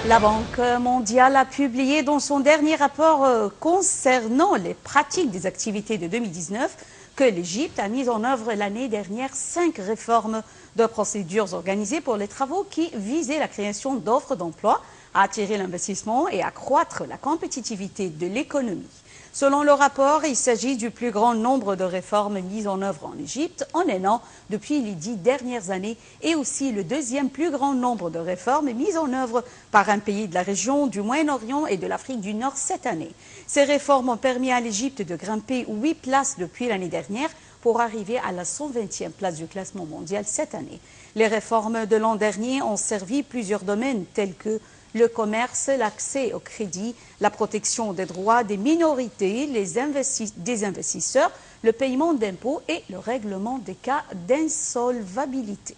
La Banque mondiale a publié dans son dernier rapport concernant les pratiques des activités de 2019 que l'Égypte a mis en œuvre l'année dernière 5 réformes de procédures organisées pour les travaux qui visaient la création d'offres d'emploi, à attirer l'investissement et accroître la compétitivité de l'économie. Selon le rapport, il s'agit du plus grand nombre de réformes mises en œuvre en Égypte en un an depuis les 10 dernières années et aussi le deuxième plus grand nombre de réformes mises en œuvre par un pays de la région du Moyen-Orient et de l'Afrique du Nord cette année. Ces réformes ont permis à l'Égypte de grimper 8 places depuis l'année dernière pour arriver à la 120e place du classement mondial cette année. Les réformes de l'an dernier ont servi plusieurs domaines tels que le commerce, l'accès au crédit, la protection des droits des minorités, des investisseurs, le paiement d'impôts et le règlement des cas d'insolvabilité.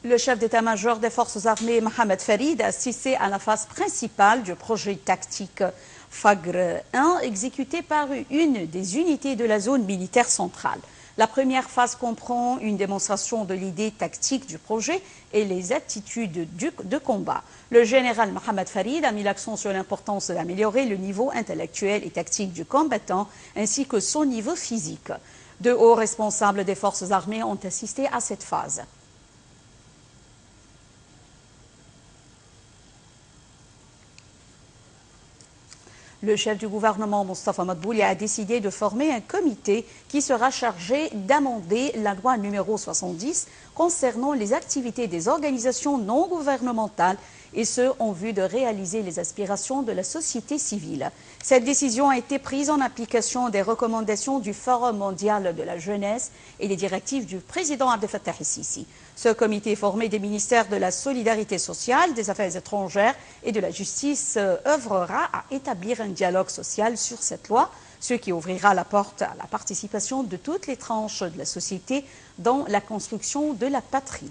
Le chef d'état-major des forces armées, Mohamed Farid, a assisté à la phase principale du projet tactique Fagr 1, exécuté par une des unités de la zone militaire centrale. La première phase comprend une démonstration de l'idée tactique du projet et les attitudes de combat. Le général Mohamed Farid a mis l'accent sur l'importance d'améliorer le niveau intellectuel et tactique du combattant ainsi que son niveau physique. De hauts responsables des forces armées ont assisté à cette phase. Le chef du gouvernement, Mostafa Madbouli, a décidé de former un comité qui sera chargé d'amender la loi numéro 70 concernant les activités des organisations non gouvernementales et ce, en vue de réaliser les aspirations de la société civile. Cette décision a été prise en application des recommandations du Forum mondial de la jeunesse et des directives du président Abdel Fattah el-Sisi. Ce comité formé des ministères de la Solidarité sociale, des Affaires étrangères et de la Justice œuvrera à établir un dialogue social sur cette loi, ce qui ouvrira la porte à la participation de toutes les tranches de la société dans la construction de la patrie.